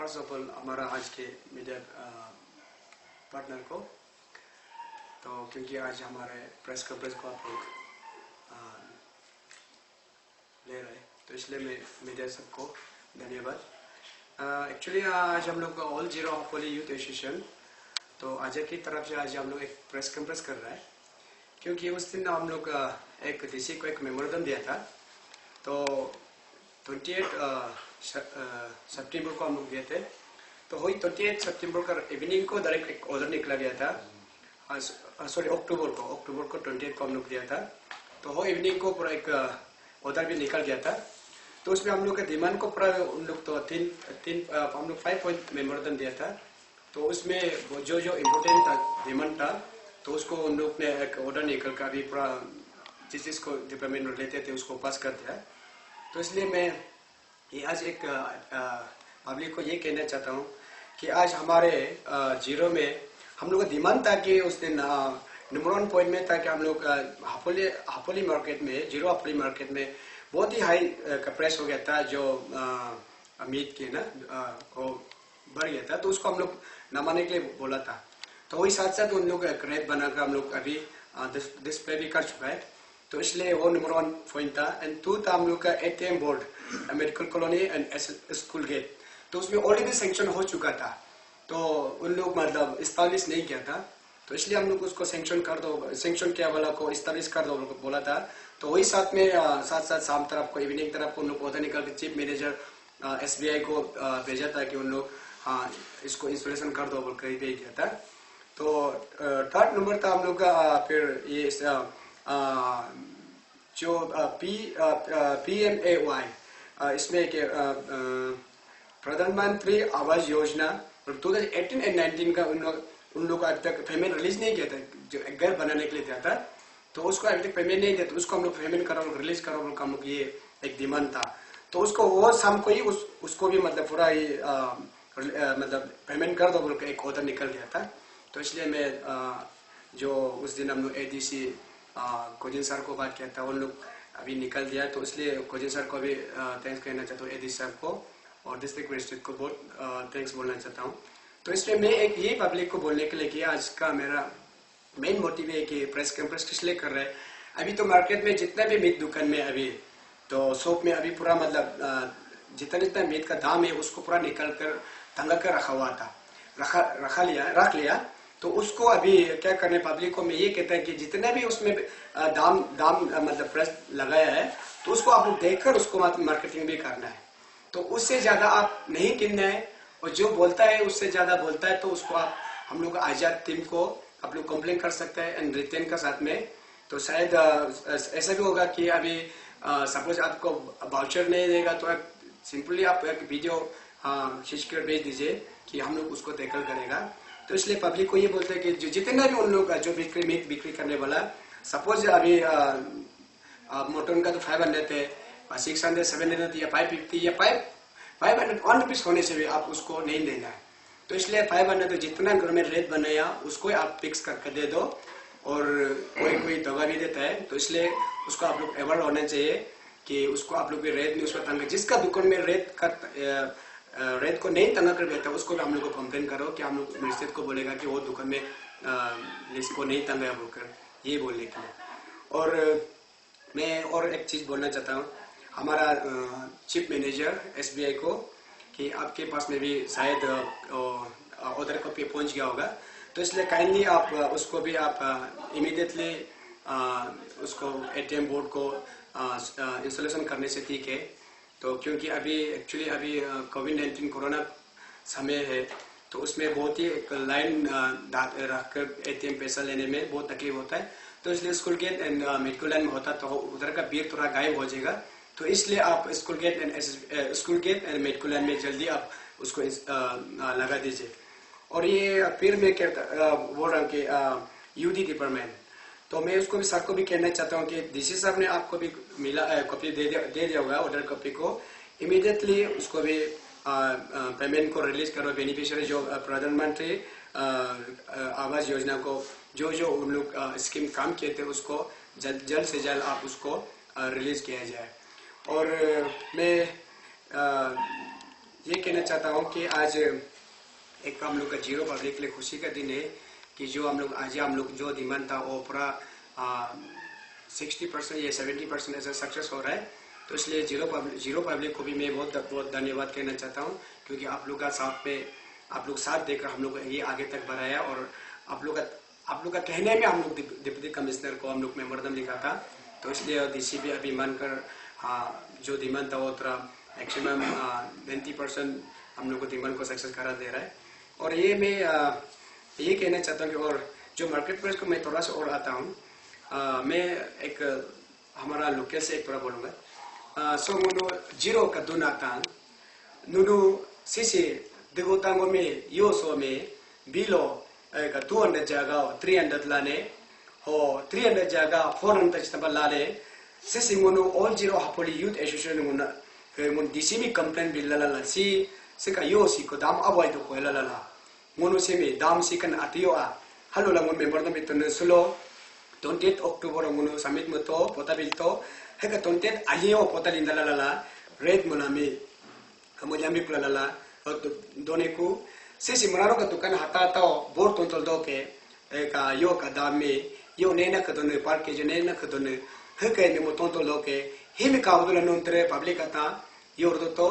First of all हमारा आज के मीडिया पार्टनर को, तो क्योंकि आज हमारे प्रेस कॉन्फ्रेंस को आप लोग ले रहे, तो इसलिए मैं मीडिया सबको धन्यवाद। एक्चुअली आज हम लोग all zero Holi youth association, तो अजय की तरफ से आज हम लोग एक प्रेस कॉन्फ्रेंस कर रहा है, क्योंकि उस दिन हम लोग एक डीसी को एक मेमोरेंडम दिया था। तो 28 सितंबर को हम लोग दिए थे, तो वही 28 सितंबर का इवनिंग को डायरेक्ट एक ऑर्डर निकला गया था। सॉरी अक्टूबर को 28 को हम लोग दिया था, तो वो इवनिंग को पूरा एक ऑर्डर भी निकल गया था। तो उसमें हम लोग के डिमांड को पूरा उन लोग तो हम लोग 5 पॉइंट मेमोरेंडम दिया था। तो उसमें जो इम्पोर्टेंट था डिमांड था, तो उसको उन लोग ने एक ऑर्डर निकल कर अभी पूरा जिस को डिपार्टमेंट लेते थे उसको पास कर दिया। तो इसलिए मैं ये आज एक पब्लिक को ये कहना चाहता हूँ कि आज हमारे जीरो में हम लोग का डिमांड था कि उस दिन नंबर 1 पॉइंट में था कि हम लोग हापोली मार्केट में, जीरो हापोली मार्केट में बहुत ही हाई का प्राइस हो गया था, जो मीट के ना वो बढ़ गया था, तो उसको हम लोग नमाने के लिए बोला था। तो वही साथ साथ उन लोग एक रेट बनाकर हम लोग अभी डिस्प्ले भी कर चुका है, तो इसलिए वो नंबर 1 पॉइंट था। एंड 2 था हम लोग का ATM board, medical colony and school gate, तो उसमें ऑलरेडी सेंक्शन हो चुका था, तो उन लोग मतलब इस्ताब्लिश नहीं किया था, तो इसलिए हम लोग उसको सेंक्शन कर दो, सेंक्शन किया वाला को इस्ताब्लिश कर दो बोला था। तो वही साथ में साथ शाम तरफ को, इवनिंग तरफ को उन लोग पौधा निकाल के चीफ मैनेजर SBI को भेजा था कि उन लोग इसको इंस्टॉलेशन कर दो बोल कर भेज दिया था। तो 3rd नंबर था हम लोग का फिर ये जो PMAY, इसमें के प्रधानमंत्री आवास योजना 2018 एंड 19 का उन लोग अभी तक पेमेंट रिलीज नहीं किया था, जो घर बनाने के लिए दिया था, तो उसको अभी तक पेमेंट नहीं दिया, तो उसको हम लोग पेमेंट करो, रिलीज करो हम लोग, ये एक डिमांड था। तो उसको वो शाम को ही उसको भी मतलब पूरा ही मतलब पेमेंट कर दो बोल के एक ऑर्डर निकल गया था। तो इसलिए मैं जो उस दिन हम लोग ADC कोजिन सर को बात किया था, उन लोग अभी निकल दिया, तो इसलिए कोजिन सर को भी थैंक्स कहना चाहता हूँ, ADC सर को और डिस्ट्रिक्ट मजिस्ट्रेट को बहुत थैंक्स बोलना चाहता हूँ। तो इसलिए मैं एक ये पब्लिक को बोलने के लिए कि आज का मेरा मेन मोटिव है कि प्रेस कॉन्फ्रेंस किस लिए कर रहे हैं। अभी तो मार्केट में जितना भी मीट दुकान में अभी तो शॉप में अभी पूरा मतलब जितना मीट का दाम है उसको पूरा निकल कर टंगा कर रखा हुआ था, रख लिया। तो उसको अभी क्या करने पब्लिक को मैं ये कहता है कि जितना भी उसमें दाम मतलब प्राइस लगाया है, तो उसको आप लोग देखकर उसको मार्केटिंग भी करना है। तो उससे ज्यादा आप नहीं गिनना है, और जो बोलता है उससे ज्यादा बोलता है तो उसको आप हम लोग आजाद टीम को आप लोग कंप्लेन कर सकते हैं एंड रिटेन का साथ में। तो शायद ऐसा भी होगा कि अभी सपोज आपको वाउचर नहीं देगा, तो आप सिंपली आप एक वीडियो खींच कर भेज दीजिए कि हम लोग उसको टैकल करेगा। तो इसलिए पब्लिक को ये बोलते हैं कि जितना भी उन लोग जो मीट बिक्री करने वाला, सपोज अभी मोटन का तो 500 है, 600, 700 या 550 या 500 1 रुपीज होने से भी आप उसको नहीं देना है। तो इसलिए 500 तो जितना गवर्नमेंट रेट बनाया उसको आप फिक्स करके दे दो, और कोई दवा भी देता है, तो इसलिए उसको आप लोग अवेयर होना चाहिए कि उसको आप लोग भी रेट नहीं उसका तंग, जिसका दुकान में रेट को नहीं तंगा कर बेचता उसको भी हम लोग को कंप्लेन करो कि हम लोग मजिस्ट्रेट को बोलेगा कि वो दुकान में लिस्ट को नहीं तंगा बोलकर, ये बोलने के लिए। और मैं और एक चीज बोलना चाहता हूँ हमारा चीफ मैनेजर SBI को, कि आपके पास में भी शायद ऑर्डर कॉपी पहुंच गया होगा, तो इसलिए काइंडली आप उसको भी आप इमीडिएटली उसको ATM बोर्ड को इंस्टॉलेशन करने से ठीक है। तो क्योंकि अभी एक्चुअली अभी COVID-19 कोरोना समय है, तो उसमें बहुत ही लाइन रखकर ATM पैसा लेने में बहुत तकलीफ होता है, तो इसलिए school gate and medical line में होता तो उधर का भीड़ थोड़ा गायब हो जाएगा। तो इसलिए आप school gate and medical line में जल्दी आप उसको लगा दीजिए। और ये फिर मैं बोल रहा हूँ कि UD डिपार्टमेंट, तो मैं उसको भी सर को भी कहना चाहता हूँ कि DC साहब ने आपको भी मिला कॉपी दे दिया होगा, ऑर्डर कॉपी को इमीडिएटली उसको भी पेमेंट को रिलीज करो। बेनिफिशियरी जो प्रधानमंत्री आवास योजना को जो उन लोग स्कीम काम किए थे उसको जल्द से जल्द आप उसको रिलीज किया जाए। और मैं ये कहना चाहता हूँ कि आज एक हम लोग का जीरो पब्लिक के लिए खुशी का दिन है कि जो हम लोग आज हम लोग जो डिमांड था वो पूरा 60% या 70% ऐसा सक्सेस हो रहा है। तो इसलिए जीरो पब्लिक को भी मैं बहुत बहुत धन्यवाद कहना चाहता हूँ, क्योंकि आप लोग का साथ पे आप लोग साथ देकर हम लोग ये आगे तक बढ़ाया, और आप लोग का कहने में हम लोग डिप्टी कमिश्नर को हम लोग मेमोरेंडम लिखा था। तो इसलिए डीसी भी अभी मानकर जो डिमांड था वो थोड़ा मैक्सिमम 90% हम लोग को डिमांड को सक्सेस करा दे रहा है। और ये मैं ये कहना चाहता हूँ कि और जो मार्केट प्लेस को मैं थोड़ा सा और आता हूँ, मैं एक हमारा लोकल से एक थोड़ा बोलूँगा। सो मुनो जीरो का दून आता नुनु सिसी दिगो तांगो में यो सो में बिलो का 200 जगह 300 लाने हो 300 जगह 400 तक लाने सिसी मुनो all Ziro Hapoli youth association मुना मुन डीसी में कंप्लेंट बिल ला सी का यो सी को दाम अवॉइड को ला मुनो से में दाम सी कन आतियो आ हलो ला मुन मेंबर तो बितन सुलो 28 अक्टूबर मुनो समिट मतो पोता बिल तो है का 28 आलियो पोता लिंदा ला रेड मुनामी मुझे प्लाला दोने को सिसी मनारो का दुकान हटा तो बोर तोंतल दो के का यो का दाम में यो नेना का दोने पार्क के जो नेना का दोने है के ने मो तोंतल दो के ही में का उधर नोंतरे पब्लिक का था यो तो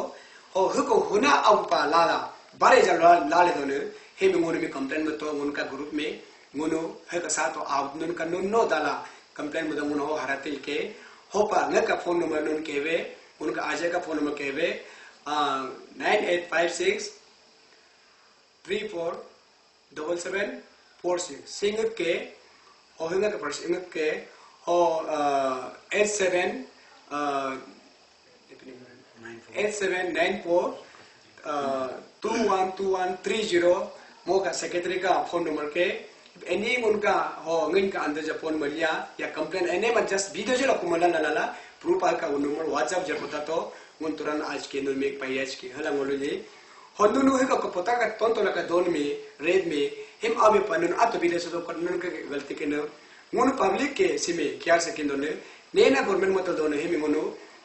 हो को हुना अवपा लाला बारे जल लाले दोने ही में मुने में कंप्लेंट में तो उनका ग्रुप में मुनो है का साथ आउट नन का नो दाला कंप्लेंट में मुनो हरातिल के होपा न का फोन नंबर नन के वे उनका आजे का फोन नंबर के वे 9856 347746 सिंगक के और हिंगा के पर्स इंगक के और 8794 212130 मो का सेक्रेटरी का फोन नंबर के एनी उनका हो इन का अंदर जब फोन मलिया या कंप्लेन एने में जस्ट वीडियो जो कुमला नाला प्रूफाल का नंबर व्हाट्सएप जब होता तो उन तुरंत आज के नुन में पाइज के हला मोलुले होनुनु है का पोता का तोन का दोन में रेड में हिम अबे पनुन अत बिले सो को नुन के गलती के न मुन पब्लिक के सिमे क्या सेकंड ने नेना गवर्नमेंट मत दोन हिम मुनु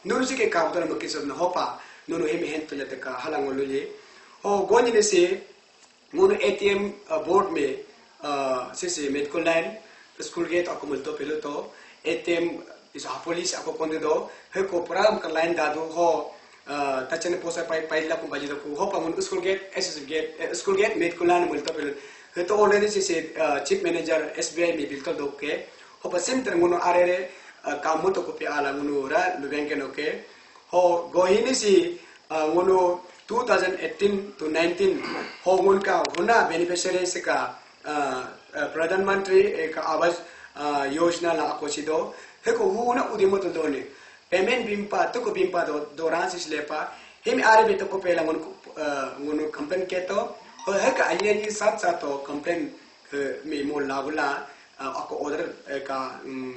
नुन से के का उतर मके सब न होपा नुनु हिम हेन तो जते का हला मोलुले हो गोनी से मुन एटीएम बोर्ड में से मेडिकल लाइन स्कूल गेट अकुमल तो पेलो तो एटीएम इस police ako konde do he ko pram ka line da do ho tachane posa pai la ko baji do ko ho pamun school gate school gate medical line mul to pel he to already se chief manager SBI me bil to do ke ho pa center muno arere kamu to ko pe ala muno ra lu bank no ke ho gohini si muno 2018 to 19 ho mun ka huna beneficiary se ka pradhan mantri ka awas योजना ला कोसिदो हे को हुना उदिमो तो दोने payment बिम्पा तो को बिम्पा दो दोरांस Lepa him आरे बे तो को पेला मुनु कंप्लेन के तो हे का आलियन साथ साथ तो कंप्लेन में मो लागुला अको ऑर्डर का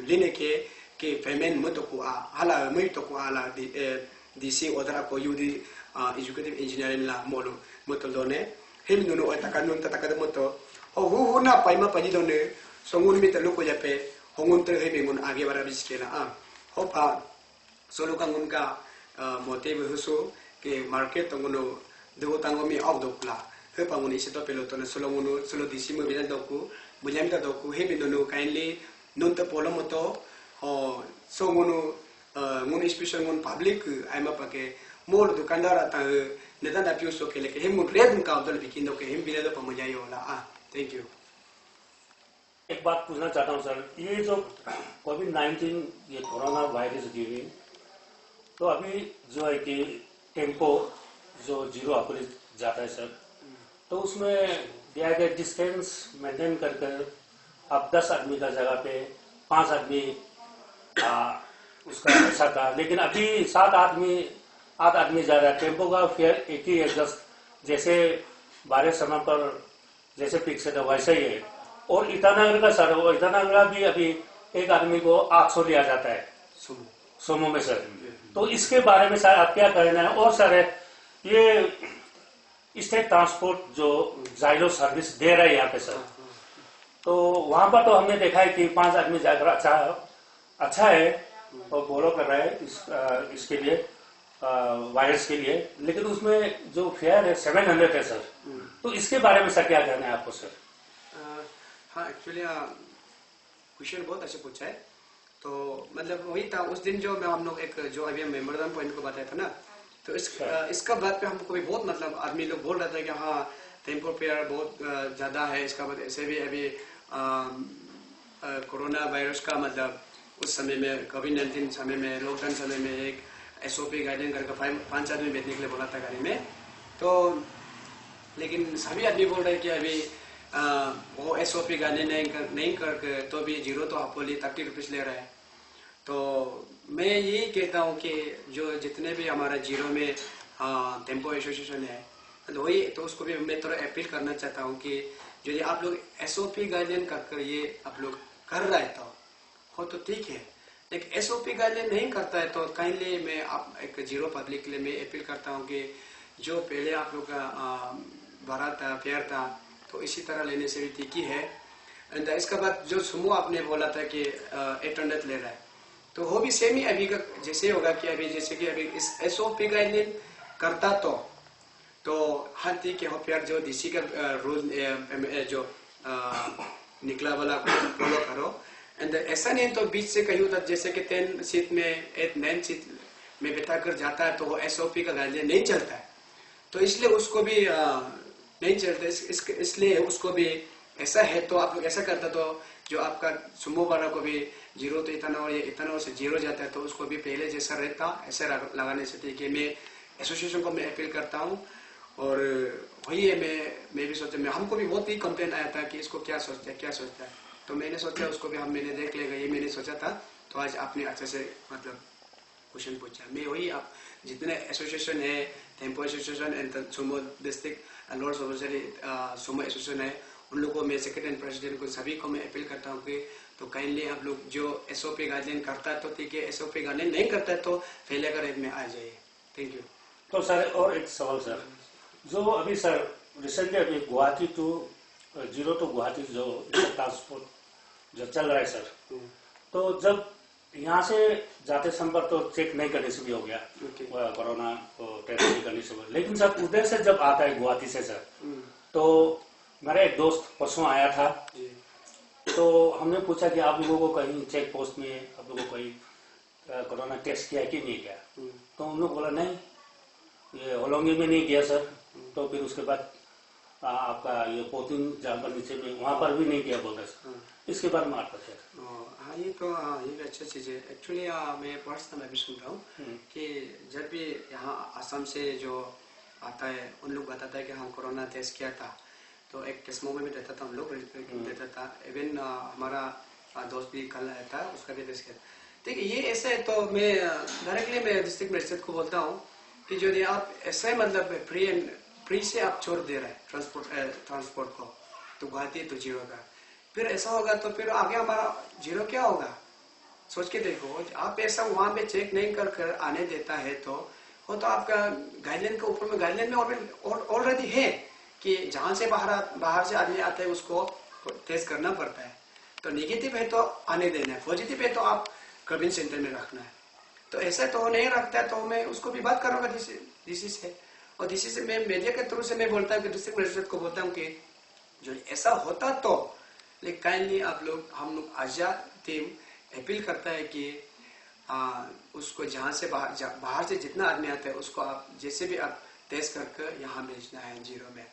लेने के पेमेंट मत को हाला मई तो को हाला डीसी ऑर्डर को यूडी एजुकेटिव इंजीनियरिंग ला मोलो मत दोने हिम नुनु अतका नुन तका मत हो हुना पाइमा पनी दोने songun mi telu ko jape hongun ter he mun age bara biskela hopa solo kangun ka motive husu ke market tongono dego tango mi of dokla he pangun ise to pelo to solo munu solo disi mo bidan doku bulyam ta doku he binono kindly non to polo moto ho so munu mun special mun public aima pake mor dukandar ata netan da piuso ke le ke he mun red ka dol bikin do ke hem bilado pamujayo la thank you। एक बात पूछना चाहता हूँ sir, ये जो कोविड-19 ये corona virus गिरी तो अभी जो है कि टेम्पो जो जीरो अपोलिस जाता है सर, तो उसमें दिया गया डिस्टेंस मेंटेन कर अब 10 आदमी का जगह पे 5 आदमी उसका ऐसा था, लेकिन अभी 8 आदमी जा रहा है। टेम्पो का फेयर एक ही है, जैसे बारिश समय पर जैसे फिक्स है वैसे ही है। और ईटानगर का सर, वो ईटानगर भी अभी एक आदमी को 800 लिया जाता है सोमो में सर। तो इसके बारे में सर आप क्या कहना है? और सर ये स्टेट ट्रांसपोर्ट जो जाइलो सर्विस दे रहा है यहाँ पे सर, तो वहां पर तो हमने देखा है कि 5 आदमी जाकर अच्छा है और फॉलो कर रहा है इसके लिए। वायरस के लिए, लेकिन उसमें जो फेयर है 700 है सर। तो इसके बारे में सर क्या कहना है आपको सर? हाँ, एक्चुअली क्वेश्चन बहुत अच्छे पूछा है। तो मतलब वही था उस दिन जो मैं हम लोग एक जो अभी मेमोरेंडम पॉइंट को बताया था ना, तो इसका बात पे हमको भी बहुत मतलब आदमी लोग बोल रहे थे कि हाँ टेम्पो फेयर बहुत ज़्यादा है। इसका बाद ऐसे भी अभी कोरोना वायरस का मतलब उस समय में कोविड-19 समय में लॉकडाउन समय में एक SOP गाइडलाइन करके 5 आदमी बैठने के लिए बोला था गाड़ी में। तो लेकिन सभी आदमी बोल रहे हैं कि अभी वो SOP गाइडलाइन नहीं करके तो भी जीरो तो आपको लिए 30 रुपीज़ ले रहा है। तो मैं यही कहता हूँ कि जो जितने भी हमारा जीरो में टेम्पो एसोसिएशन है तो वही तो उसको भी मैं थोड़ा अपील करना चाहता हूँ कि यदि आप लोग SOP गाइडलाइन कर ये आप लोग कर रहा है तो हो तो ठीक है, लेकिन SOP गाइडलाइन नहीं करता है तो काइंडली मैं आप एक जीरो पब्लिक के लिए मैं अपील करता हूँ कि जो पहले आप लोग का भरा था फेयर था तो इसी तरह लेने से भी ठीक ही है। एंड इसके बाद जो सुमो आपने बोला था कि 800 ले रहा है तो वो भी सेम ही अभी का जैसे होगा कि अभी जैसे कि अभी इस SOP गाइडलाइन करता तो हाँ ठीक है, हो फिर जो DC का रूल जो निकला वाला फॉलो करो। एंड ऐसा नहीं तो बीच से कहीं उधर जैसे कि 10 सीट में 9 सीट में बैठा कर जाता है तो वो SOP का गाइडलाइन नहीं चलता है, तो इसलिए उसको भी नहीं चलता। इसलिए उसको भी ऐसा है तो आप लोग ऐसा करता तो जो आपका सुमो वाला को भी जीरो तो इतना और ये इतना और से जीरो जाता है तो उसको भी पहले जैसा रहता ऐसे लगाने से ठीक है। मैं एसोसिएशन को मैं अपील करता हूँ और वही है मैं भी सोचा मैं हमको भी बहुत ही कंप्लेन आया था कि इसको क्या सोचता है तो मैंने सोचा उसको भी मैंने देख लेगा ये मैंने सोचा था। तो आज आपने अच्छे से मतलब क्वेश्चन पूछा। मैं वही आप जितने एसोसिएशन है tempo association and sumo district lords of sumo association है उन लोगों में सेक्रेटरी एंड प्रेसिडेंट को सभी को मैं अपील करता हूँ कि तो काइंडली आप लोग जो SOP गाइडलाइन करता है तो ठीक है, SOP गाइडलाइन नहीं करता है तो फेलियर का रेट में आ जाइए। Thank you. तो सर और एक सवाल सर, जो अभी सर रिसेंटली अभी Guwahati to zero to Guwahati जो ट्रांसपोर्ट जो चल रहा है सर, तो जब यहाँ से जाते समय तो चेक नहीं करने से भी हो गया कोरोना को टेस्ट नहीं करने से, लेकिन सर उधर से जब आता है गुवाहाटी से सर तो मेरा एक दोस्त परसों आया था तो हमने पूछा कि आप लोगों को कहीं चेक पोस्ट में आप लोगों को कहीं कोरोना टेस्ट किया कि नहीं किया, तो उन लोग बोला नहीं ये होलोंगी में नहीं किया सर। तो फिर उसके बाद आपका ये पोतिन जहाँ पर नीचे में वहाँ पर भी नहीं किया बोल रहे सर, इसके बारे में आपका क्या? हाँ ये तो ये भी अच्छी चीज़ है। एक्चुअली मैं पर्सनल मैं भी सुन रहा हूँ कि जब भी यहाँ असम से जो आता है उन लोग बताता है कि हाँ कोरोना टेस्ट किया था तो एक किस्मों में रहता था हम लोग रहता था। इवन हमारा दोस्त भी कल आया था उसका भी टेस्ट किया। ठीक है, ये ऐसे है तो मैं डायरेक्टली मैं डिस्ट्रिक्ट मजिस्ट्रेट को बोलता हूँ कि जो आप ऐसे मतलब फ्री से आप छोड़ दे रहे हैं ट्रांसपोर्ट को तो गुवाहाटी तो जीरो का, फिर ऐसा होगा तो फिर आगे हमारा जीरो क्या होगा सोच के देखो। आप ऐसा वहाँ पे चेक नहीं कर आने देता है तो वो तो आपका गाइडलाइन के ऊपर में गाइडलाइन में ऑलरेडी है कि जहाँ से बाहर से आदमी आता है उसको टेस्ट करना पड़ता है। तो नेगेटिव है तो आने देना है, पॉजिटिव है तो आप क्वारंटाइन सेंटर में रखना है। तो ऐसा तो नहीं रखता है तो मैं उसको भी बात करूँगा डीसी से, और डीसी से मैं मीडिया के थ्रू से मैं बोलता हूँ कि डिस्ट्रिक्ट मजिस्ट्रेट को बोलता हूँ कि जो ऐसा होता तो लेकिन काइंडली आप लोग हम लोग आजाद टीम अपील करता है कि उसको जहाँ से बाहर से जितना आदमी आता है उसको आप जैसे भी आप टेस्ट करके यहाँ भेजना है जीरो में,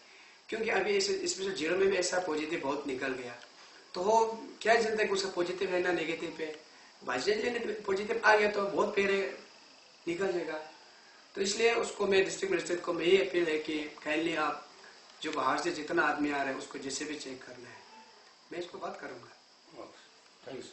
क्योंकि अभी इसमें जीरो में भी ऐसा पॉजिटिव बहुत निकल गया तो वो क्या जनता है कि उसका पॉजिटिव है ना नेगेटिव है, पॉजिटिव आ गया तो बहुत पहले निकल जाएगा। तो इसलिए उसको मैं डिस्ट्रिक्ट मजिस्ट्रेट को मैं ये अपील है कि काइंडली आप जो बाहर से जितना आदमी आ रहा है उसको जैसे भी चेक करना है मैं इसको बात करूँगा। थैंक्स।